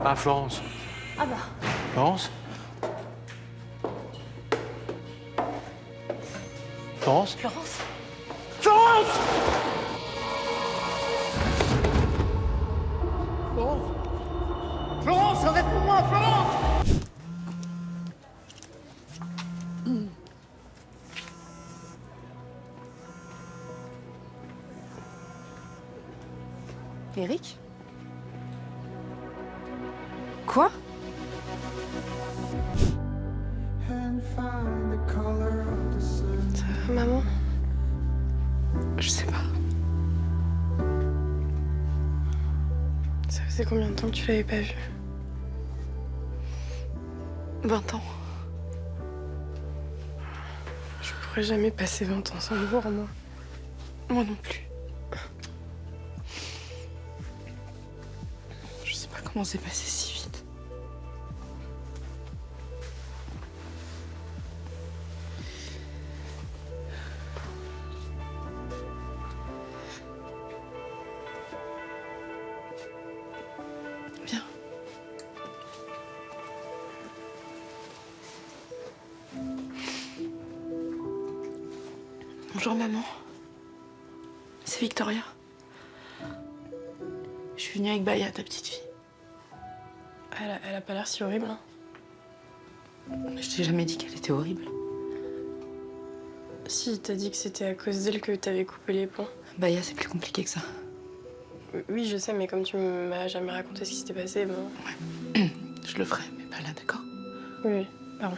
Ah, Florence. Ah bah. Florence? Florence? Florence? Florence! Florence! Florence, réponds-moi, Florence! Eric? Quoi? Ça va, maman? Je sais pas. Ça faisait combien de temps que tu l'avais pas vu? 20 ans. Je pourrais jamais passer 20 ans sans le voir, moi. Moi non plus. Je sais pas comment c'est passé si vite. Viens. Bonjour maman. C'est Victoria. Je suis venue avec Baya, ta petite fille. Elle a pas l'air si horrible, hein. Je t'ai jamais dit qu'elle était horrible. Si, t'as dit que c'était à cause d'elle que t'avais coupé les ponts. Baya, c'est plus compliqué que ça. Oui, je sais, mais comme tu m'as jamais raconté ce qui s'était passé, bon... Je le ferai, mais pas là, d'accord? Oui, pardon.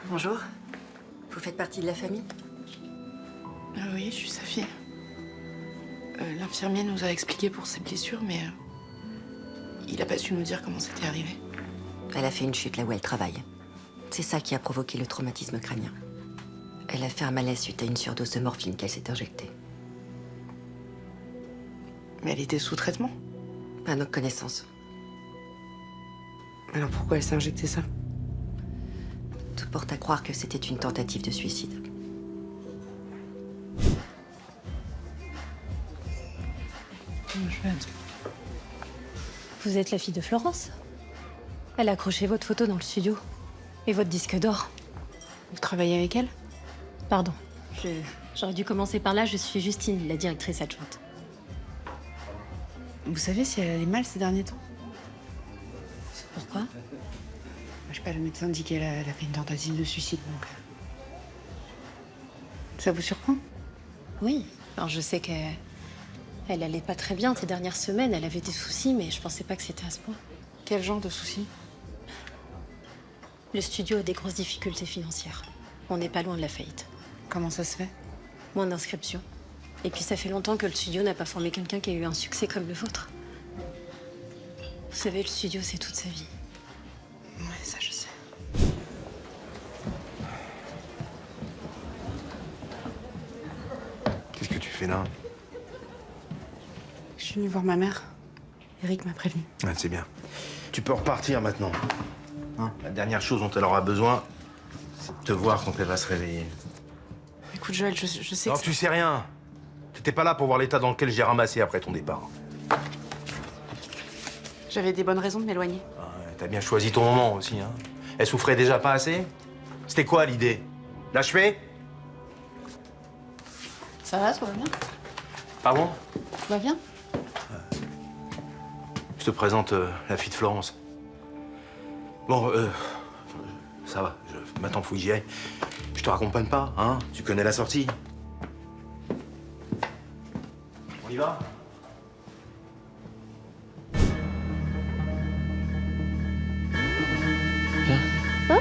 Bonjour. Vous faites partie de la famille? Oui, je suis sa fille. L'infirmier nous a expliqué pour ses blessures, mais il a pas su nous dire comment c'était arrivé. Elle a fait une chute là où elle travaille. C'est ça qui a provoqué le traumatisme crânien. Elle a fait un malaise suite à une surdose de morphine qu'elle s'est injectée. Mais elle était sous traitement. Pas à notre connaissance. Alors pourquoi elle s'est injecté ça? Tout porte à croire que c'était une tentative de suicide. Vous êtes la fille de Florence? Elle a accroché votre photo dans le studio. Et votre disque d'or. Vous travaillez avec elle? Pardon. J'aurais dû commencer par là, je suis Justine, la directrice adjointe. Vous savez si elle allait mal ces derniers temps? Pourquoi? Je sais pas, le médecin dit qu'elle a fait une tentative de suicide, donc... Ça vous surprend? Oui. Alors je sais qu'elle allait pas très bien ces dernières semaines, elle avait des soucis, mais je pensais pas que c'était à ce point. Quel genre de soucis? Le studio a des grosses difficultés financières. On n'est pas loin de la faillite. Comment ça se fait? Moins d'inscriptions. Et puis ça fait longtemps que le studio n'a pas formé quelqu'un qui a eu un succès comme le vôtre. Vous savez, le studio, c'est toute sa vie. Ouais, ça je sais. Qu'est-ce que tu fais là? Je suis venue voir ma mère. Eric m'a prévenu. Ah, c'est bien. Tu peux repartir maintenant. Hein, la dernière chose dont elle aura besoin, c'est de te voir quand elle va se réveiller. Écoute, Joël, je sais Non, que... tu sais rien. T'étais pas là pour voir l'état dans lequel j'ai ramassé après ton départ. J'avais des bonnes raisons de m'éloigner. Ah, t'as bien choisi ton moment aussi, hein. Elle souffrait déjà pas assez? C'était quoi l'idée? L'achever? Ça va, tout va bien? Pardon? Tout va bien? Je te présente la fille de Florence. Bon, ça va. Maintenant, faut que j'y aille. Je te raccompagne pas, hein? Tu connais la sortie. On y va? Viens. Hein?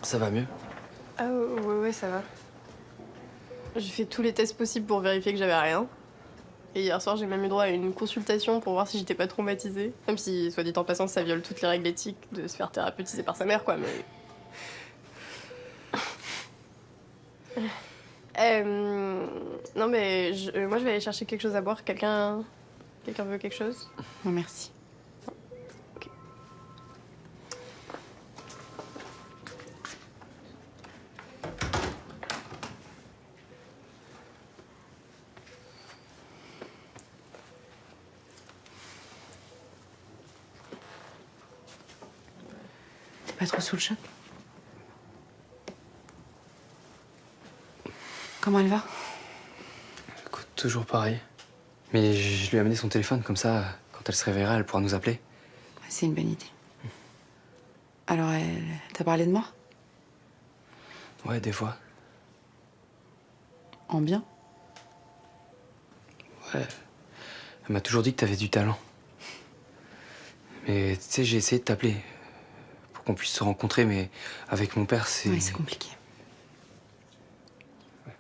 Ça va mieux? Ah ouais, ça va. J'ai fait tous les tests possibles pour vérifier que j'avais rien. Et hier soir, j'ai même eu droit à une consultation pour voir si j'étais pas traumatisée. Même si, soit dit en passant, ça viole toutes les règles éthiques de se faire thérapeutiser par sa mère, quoi, mais... Non, mais moi, je vais aller chercher quelque chose à boire. Quelqu'un veut quelque chose? Non, merci. T'es pas trop sous le choc? Comment elle va? Écoute, toujours pareil. Mais je lui ai amené son téléphone, comme ça, quand elle se réveillera, elle pourra nous appeler. C'est une bonne idée. Alors, elle t'a parlé de moi? Ouais, des fois. En bien? Ouais. Elle m'a toujours dit que t'avais du talent. Mais tu sais, j'ai essayé de t'appeler pour qu'on puisse se rencontrer, mais avec mon père, c'est... Oui, c'est compliqué. Mais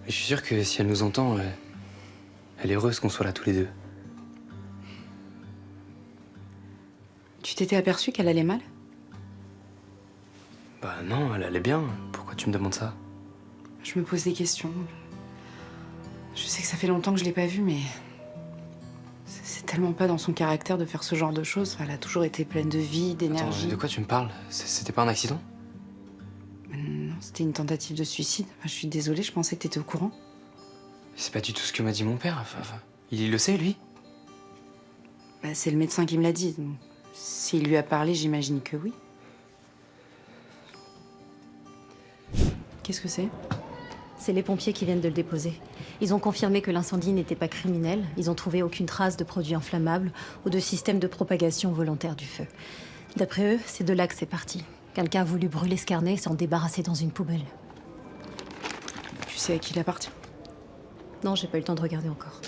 je suis sûr que si elle nous entend, elle est heureuse qu'on soit là tous les deux. Tu t'étais aperçu qu'elle allait mal? Bah non, elle allait bien. Pourquoi tu me demandes ça? Je me pose des questions. Je sais que ça fait longtemps que je l'ai pas vue, mais c'est tellement pas dans son caractère de faire ce genre de choses. Enfin, elle a toujours été pleine de vie, Attends, d'énergie. de quoi tu me parles? C'était pas un accident? Non, c'était une tentative de suicide. Enfin, je suis désolée, je pensais que t'étais au courant. C'est pas du tout ce que m'a dit mon père. Enfin, il le sait, lui? Bah, c'est le médecin qui me l'a dit. Donc, s'il lui a parlé, j'imagine que oui. Qu'est-ce que c'est? C'est les pompiers qui viennent de le déposer. Ils ont confirmé que l'incendie n'était pas criminel. Ils ont trouvé aucune trace de produits inflammables ou de système de propagation volontaire du feu. D'après eux, c'est de là que c'est parti. Quelqu'un a voulu brûler ce carnet et s'en débarrasser dans une poubelle. Tu sais à qui il appartient? Non, j'ai pas eu le temps de regarder encore.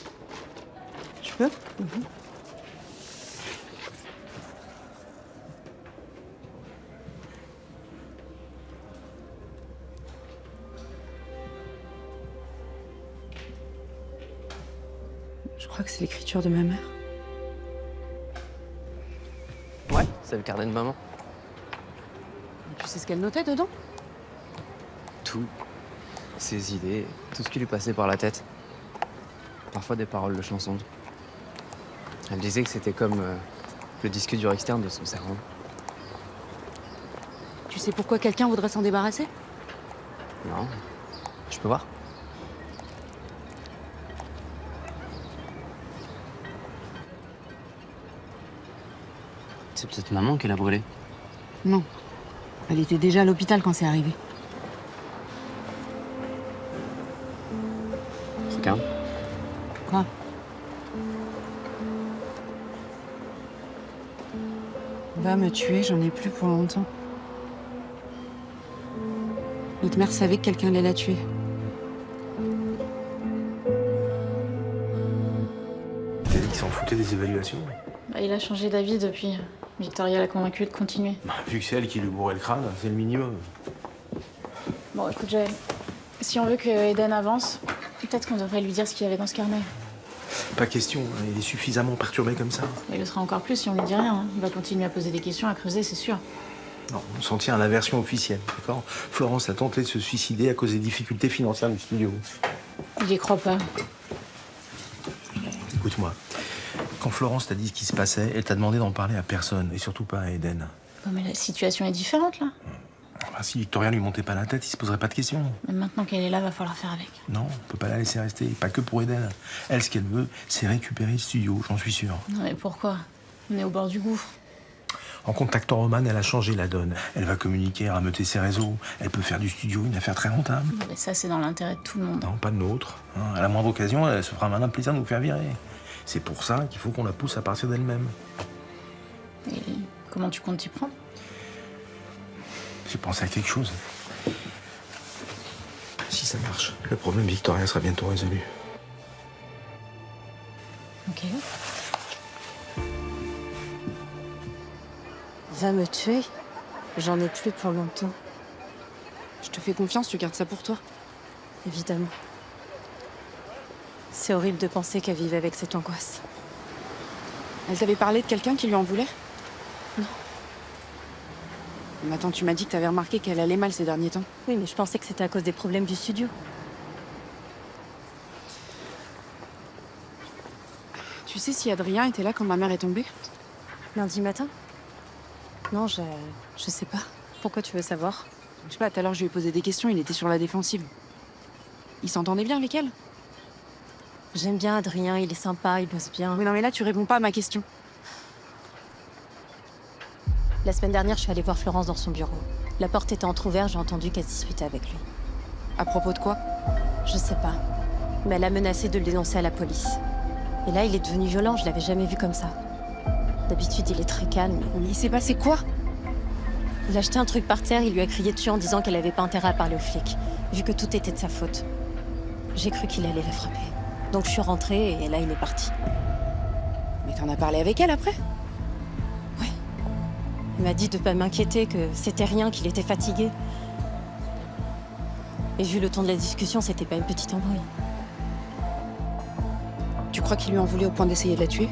Je peux? Je crois que c'est l'écriture de ma mère. Ouais, c'est le carnet de maman. Tu sais ce qu'elle notait dedans? Tout. Ses idées, tout ce qui lui passait par la tête. Parfois des paroles de chansons. Elle disait que c'était comme le disque dur externe de son cerveau. Tu sais pourquoi quelqu'un voudrait s'en débarrasser? Non. Je peux voir? C'est peut-être maman qui l'a brûlé. Non. Elle était déjà à l'hôpital quand c'est arrivé. Regarde. Quoi? Va me tuer, j'en ai plus pour longtemps. Notre mère savait que quelqu'un allait la tuer. T'as dit qu'il s'en foutait des évaluations. Bah, il a changé d'avis depuis. Victoria l'a convaincu de continuer. Bah, vu que c'est elle qui lui bourrait le crâne, c'est le minimum. Bon, écoute, Jaël, si on veut que Eden avance, peut-être qu'on devrait lui dire ce qu'il y avait dans ce carnet. Pas question, hein, il est suffisamment perturbé comme ça. Et il le sera encore plus si on lui dit rien. Hein. Il va continuer à poser des questions, à creuser, c'est sûr. Non, on s'en tient à la version officielle, d'accord? Florence a tenté de se suicider à cause des difficultés financières du studio. Il y croit pas. Écoute-moi, quand Florence t'a dit ce qui se passait, elle t'a demandé d'en parler à personne, et surtout pas à Eden. Bon, mais la situation est différente, là. Enfin, si Victoria lui montait pas la tête, il se poserait pas de questions. Même maintenant qu'elle est là, va falloir faire avec. Non, on peut pas la laisser rester, pas que pour Eden. Elle, ce qu'elle veut, c'est récupérer le studio, j'en suis sûr. Non, mais pourquoi? On est au bord du gouffre. En contactant Roman, elle a changé la donne. Elle va communiquer, rameuter ses réseaux. Elle peut faire du studio une affaire très rentable. Non, mais ça, c'est dans l'intérêt de tout le monde. Non, pas de nôtre. Hein. À la moindre occasion, elle se fera un malin plaisir de nous faire virer. C'est pour ça qu'il faut qu'on la pousse à partir d'elle-même. Et comment tu comptes t'y prendre? J'ai pensé à quelque chose. Si ça marche, le problème Victoria sera bientôt résolu. Ok. Va me tuer? J'en ai plus pour longtemps, Je te fais confiance, tu gardes ça pour toi. évidemment. C'est horrible de penser qu'elle vivait avec cette angoisse. Elle t'avait parlé de quelqu'un qui lui en voulait? Mais attends, tu m'as dit que t'avais remarqué qu'elle allait mal ces derniers temps. Oui, mais je pensais que c'était à cause des problèmes du studio. Tu sais si Adrien était là quand ma mère est tombée? Lundi matin? Non, je sais pas. Pourquoi tu veux savoir? Je sais pas, tout à l'heure je lui ai posé des questions, il était sur la défensive. Il s'entendait bien avec elle? J'aime bien Adrien, il est sympa, il bosse bien. Oui, non, mais là tu réponds pas à ma question. La semaine dernière, je suis allée voir Florence dans son bureau. La porte était entrouverte, j'ai entendu qu'elle discutait avec lui. À propos de quoi? Je sais pas. Mais elle a menacé de le dénoncer à la police. Et là, il est devenu violent, je l'avais jamais vu comme ça. D'habitude, il est très calme. Mais il s'est passé quoi? Il a jeté un truc par terre, il lui a crié dessus en disant qu'elle avait pas intérêt à parler aux flics, vu que tout était de sa faute. J'ai cru qu'il allait la frapper. Donc je suis rentrée et là, il est parti. Mais t'en as parlé avec elle après? Il m'a dit de pas m'inquiéter, que c'était rien, qu'il était fatigué. Et vu le ton de la discussion, c'était pas une petite embrouille. Tu crois qu'il lui en voulait au point d'essayer de la tuer?